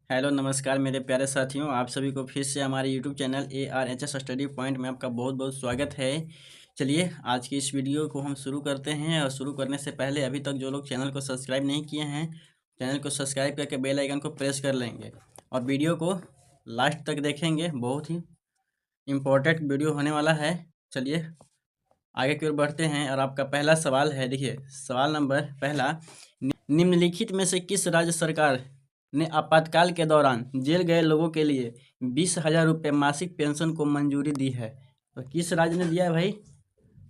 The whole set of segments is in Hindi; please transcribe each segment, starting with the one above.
हेलो नमस्कार मेरे प्यारे साथियों, आप सभी को फिर से हमारे YouTube channel ARHS study point में आपका बहुत बहुत स्वागत है। चलिए आज की इस वीडियो को हम शुरू करते हैं। और शुरू करने से पहले अभी तक जो लोग चैनल को सब्सक्राइब नहीं किए हैं, चैनल को सब्सक्राइब करके बेल आइकन को प्रेस कर लेंगे और वीडियो को लास्ट तक देखेंगे। बहुत ही इम्पोर्टेंट वीडियो होने वाला है। चलिए आगे की ओर बढ़ते हैं और आपका पहला सवाल है। देखिए सवाल नंबर पहला, निम्नलिखित में से किस राज्य सरकार ने आपातकाल के दौरान जेल गए लोगों के लिए 20,000 रुपये मासिक पेंशन को मंजूरी दी है? तो किस राज्य ने दिया है भाई?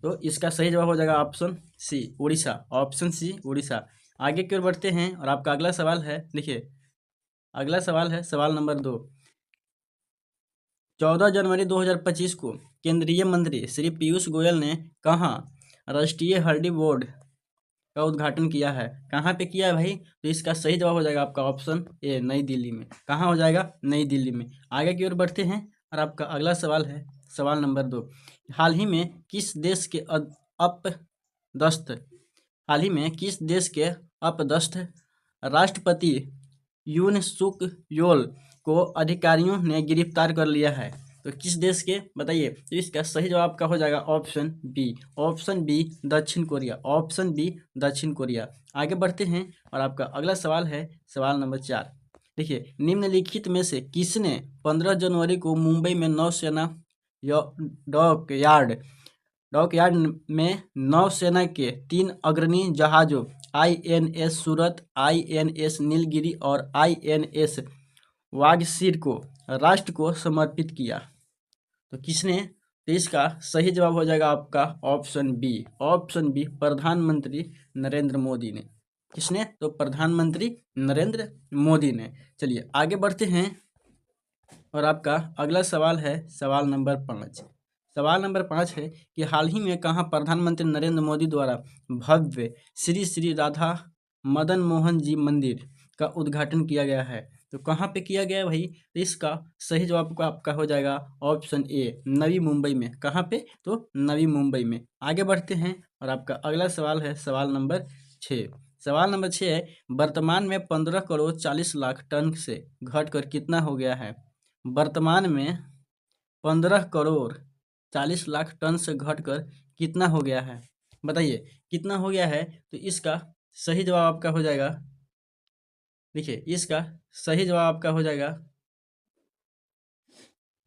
तो इसका सही जवाब हो जाएगा option C Orissa. Option C Orissa. आगे की ओर बढ़ते हैं और आपका अगला सवाल है। देखिए अगला सवाल है सवाल नंबर 2, 14 जनवरी 2025 को केंद्रीय मंत्री श्री पीयूष गोयल ने कहाँ राष्ट्रीय हड्डी बोर्ड का उद्घाटन किया है? कहाँ पे किया है भाई? तो इसका सही जवाब हो जाएगा आपका ऑप्शन ए नई दिल्ली में। कहाँ हो जाएगा? नई दिल्ली में। आगे की ओर बढ़ते हैं और आपका अगला सवाल है सवाल नंबर 2, हाल ही में किस देश के अपदस्थ हाल ही में किस देश के अपदस्थ राष्ट्रपति यून सुक योल को अधिकारियों ने गिरफ्तार कर लिया है? तो किस देश के बताइए? तो इसका सही जवाब आपका हो जाएगा ऑप्शन बी। ऑप्शन बी दक्षिण कोरिया। ऑप्शन बी दक्षिण कोरिया। आगे बढ़ते हैं और आपका अगला सवाल है सवाल नंबर 4। देखिए निम्नलिखित में से किसने 15 जनवरी को मुंबई में नौसेना डॉकयार्ड में नौसेना के 3 अग्रणी जहाजों INS सूरत, INS नीलगिरी और INS वागसीर को राष्ट्र को समर्पित किया? तो किसने? तो इसका सही जवाब हो जाएगा आपका ऑप्शन बी। ऑप्शन बी प्रधानमंत्री नरेंद्र मोदी ने। किसने? तो प्रधानमंत्री नरेंद्र मोदी ने। चलिए आगे बढ़ते हैं और आपका अगला सवाल है सवाल नंबर 5। सवाल नंबर 5 है कि हाल ही में कहाँ प्रधानमंत्री नरेंद्र मोदी द्वारा भव्य श्री श्री राधा मदन मोहन जी मंदिर का उद्घाटन किया गया है? तो कहाँ पे किया गया है भाई? तो इसका सही जवाब आपका हो जाएगा ऑप्शन ए नवी मुंबई में। कहाँ पे? तो नवी मुंबई में। आगे बढ़ते हैं और आपका अगला सवाल है सवाल नंबर 6। सवाल नंबर 6 है, वर्तमान में 15 करोड़ 40 लाख टन से घटकर कितना हो गया है? वर्तमान में 15 करोड़ 40 लाख टन से घटकर कितना हो गया है? बताइए कितना हो गया है? तो इसका सही जवाब आपका हो जाएगा, देखिए इसका सही जवाब आपका हो जाएगा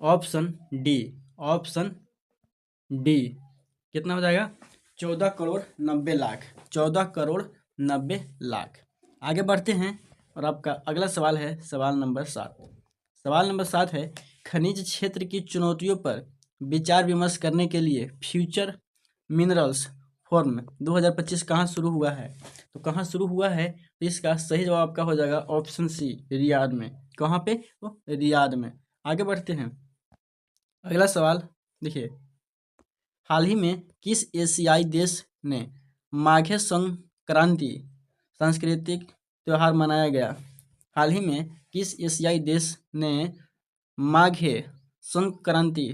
ऑप्शन डी। ऑप्शन डी कितना हो जाएगा? 14 करोड़ 90 लाख। 14 करोड़ 90 लाख। आगे बढ़ते हैं और आपका अगला सवाल है सवाल नंबर 7। सवाल नंबर 7 है, खनिज क्षेत्र की चुनौतियों पर विचार विमर्श करने के लिए फ्यूचर मिनरल्स फोरम 2025 कहाँ शुरू हुआ है? तो कहाँ शुरू हुआ है? तो इसका सही जवाब आपका हो जाएगा ऑप्शन सी रियाद में। कहाँ पे? तो रियाद में। आगे बढ़ते हैं अगला सवाल। देखिए हाल ही में किस एशियाई देश ने माघे संक्रांति सांस्कृतिक त्यौहार मनाया गया? हाल ही में किस एशियाई देश ने माघे संक्रांति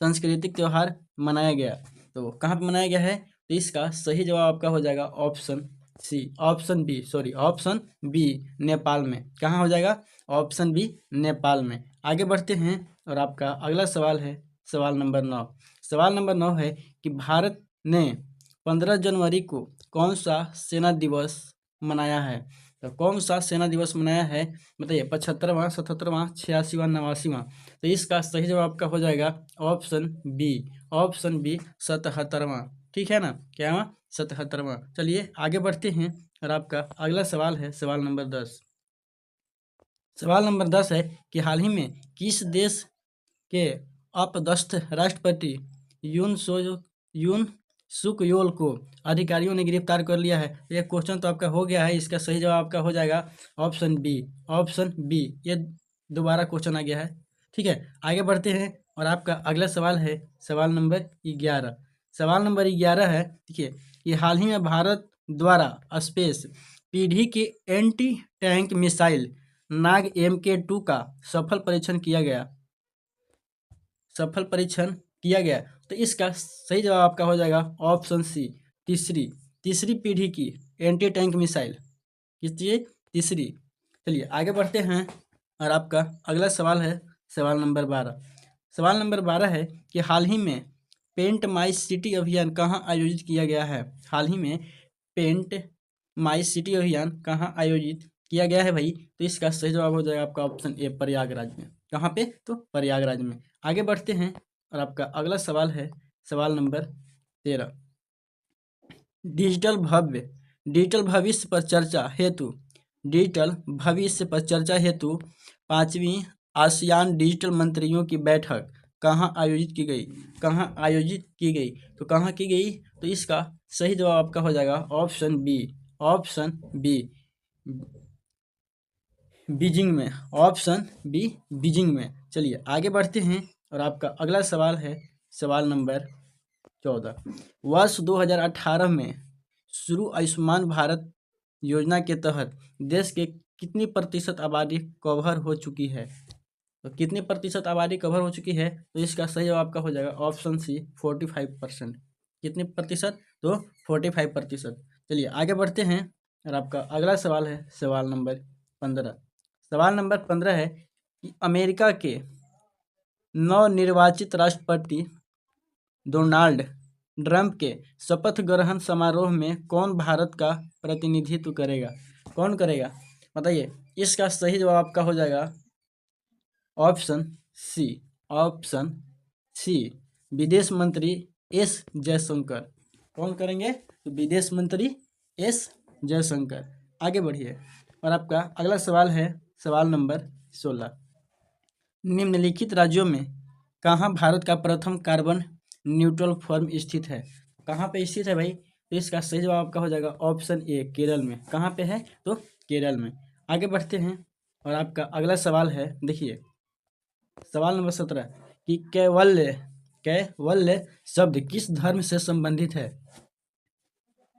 सांस्कृतिक त्यौहार मनाया गया? तो कहाँ पर मनाया गया है? तो इसका सही जवाब आपका हो जाएगा option C. Option B sorry option B Nepal में। कहाँ हो जाएगा? ऑप्शन बी नेपाल में। आगे बढ़ते हैं और आपका अगला सवाल है सवाल नंबर 9। सवाल नंबर 9 है कि भारत ने 15 जनवरी को कौन सा सेना दिवस मनाया है? तो कौन सा सेना दिवस मनाया है बताइए? 75वां, 77वां, 86वां, 89वां। तो इसका सही जवाब आपका हो जाएगा ऑप्शन बी। ऑप्शन बी 77वां। ठीक है ना? क्या हुआ? 77वां। चलिए आगे बढ़ते हैं और आपका अगला सवाल है सवाल नंबर 10। सवाल नंबर 10 है कि हाल ही में किस देश के अपदस्थ राष्ट्रपति यून सुक योल को अधिकारियों ने गिरफ्तार कर लिया है? ये क्वेश्चन तो आपका हो गया है। इसका सही जवाब आपका हो जाएगा ऑप्शन बी। Option B. ये दोबारा क्वेश्चन आ गया है। ठीक है आगे बढ़ते हैं और आपका अगला सवाल है सवाल नंबर 11। सवाल नंबर 11 है देखिए कि हाल ही में भारत द्वारा स्पेस पीढ़ी की एंटी टैंक मिसाइल नाग MK2 का सफल परीक्षण किया गया। तो इसका सही जवाब आपका हो जाएगा ऑप्शन सी तीसरी पीढ़ी की एंटी टैंक मिसाइल। किसकी? तीसरी। चलिए आगे बढ़ते हैं और आपका अगला सवाल है सवाल नंबर 12। सवाल नंबर 12 है कि हाल ही में पेंट माई सिटी अभियान कहाँ आयोजित किया गया है। हाल ही में पेंट माई सिटी अभियान कहाँ आयोजित किया गया है भाई। तो इसका सही जवाब हो जाएगा आपका ऑप्शन ए, प्रयागराज में। कहाँ पे? तो प्रयागराज में। आगे बढ़ते हैं और आपका अगला सवाल है सवाल नंबर 13। डिजिटल भविष्य पर चर्चा हेतु पांचवी आसियान डिजिटल मंत्रियों की बैठक कहाँ आयोजित की गई। तो कहाँ की गई? तो इसका सही जवाब आपका हो जाएगा ऑप्शन बी, बीजिंग में। ऑप्शन बी, बीजिंग में। चलिए आगे बढ़ते हैं और आपका अगला सवाल है सवाल नंबर 14। वर्ष 2018 में शुरू आयुष्मान भारत योजना के तहत देश के कितनी प्रतिशत आबादी कवर हो चुकी है। तो कितनी प्रतिशत आबादी कवर हो चुकी है? तो इसका सही जवाब आपका हो जाएगा ऑप्शन सी, 45%। कितनी प्रतिशत? तो 45%। चलिए आगे बढ़ते हैं और आपका अगला सवाल है सवाल नंबर 15। सवाल नंबर 15 है कि अमेरिका के नवनिर्वाचित राष्ट्रपति डोनाल्ड ट्रंप के शपथ ग्रहण समारोह में कौन भारत का प्रतिनिधित्व करेगा? कौन करेगा बताइए। इसका सही जवाब आपका हो जाएगा ऑप्शन सी, विदेश मंत्री एस जयशंकर। कौन करेंगे? तो विदेश मंत्री एस जयशंकर। आगे बढ़िए और आपका अगला सवाल है सवाल नंबर 16। निम्नलिखित राज्यों में कहाँ भारत का प्रथम कार्बन न्यूट्रल फर्म स्थित है। कहाँ पे स्थित है भाई? तो इसका सही जवाब आपका हो जाएगा ऑप्शन ए, केरल में। कहाँ पे है? तो केरल में। आगे बढ़ते हैं और आपका अगला सवाल है, देखिए सवाल नंबर 17 कि कैवल्य शब्द किस धर्म से संबंधित है।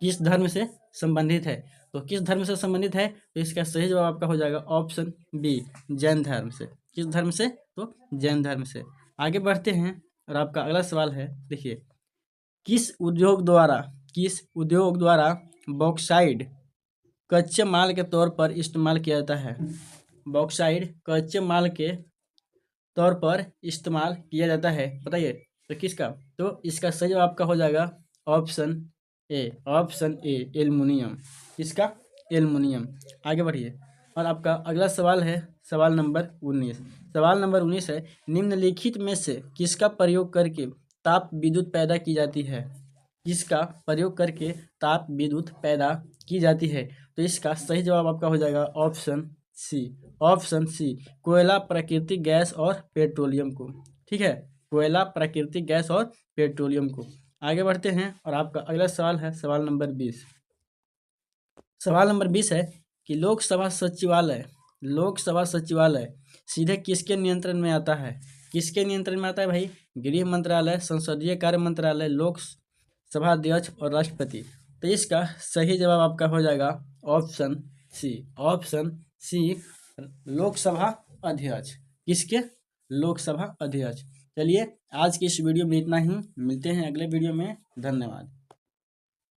किस धर्म से संबंधित है? तो किस धर्म से संबंधित है? तो इसका सही जवाब आपका हो जाएगा ऑप्शन बी, जैन धर्म से। किस धर्म से? तो जैन धर्म से। आगे बढ़ते हैं और आपका अगला सवाल है, देखिए किस उद्योग द्वारा बॉक्साइट कच्चे माल के तौर पर इस्तेमाल किया जाता है। बॉक्साइट कच्चे माल के तौर पर इस्तेमाल किया जाता है, बताइए तो किसका? तो इसका सही जवाब आपका हो जाएगा ऑप्शन ए, एल्युमिनियम। किसका? एल्युमिनियम। आगे बढ़िए और आपका अगला सवाल है सवाल नंबर 19। सवाल नंबर 19 है निम्नलिखित में से किसका प्रयोग करके ताप विद्युत पैदा की जाती है। किसका प्रयोग करके ताप विद्युत पैदा की जाती है? तो इसका सही जवाब आपका हो जाएगा ऑप्शन सी, कोयला, प्राकृतिक गैस और पेट्रोलियम को। ठीक है, कोयला, प्राकृतिक गैस और पेट्रोलियम को। आगे बढ़ते हैं और आपका अगला सवाल है सवाल नंबर 20। सवाल नंबर 20 है कि लोकसभा सचिवालय सीधे किसके नियंत्रण में आता है। किसके नियंत्रण में आता है भाई? गृह मंत्रालय, संसदीय कार्य मंत्रालय, लोकसभा अध्यक्ष और राष्ट्रपति। तो इसका सही जवाब आपका हो जाएगा ऑप्शन सी, लोकसभा अध्यक्ष। किसके? लोकसभा अध्यक्ष। चलिए आज की इस वीडियो में इतना ही, मिलते हैं अगले वीडियो में। धन्यवाद।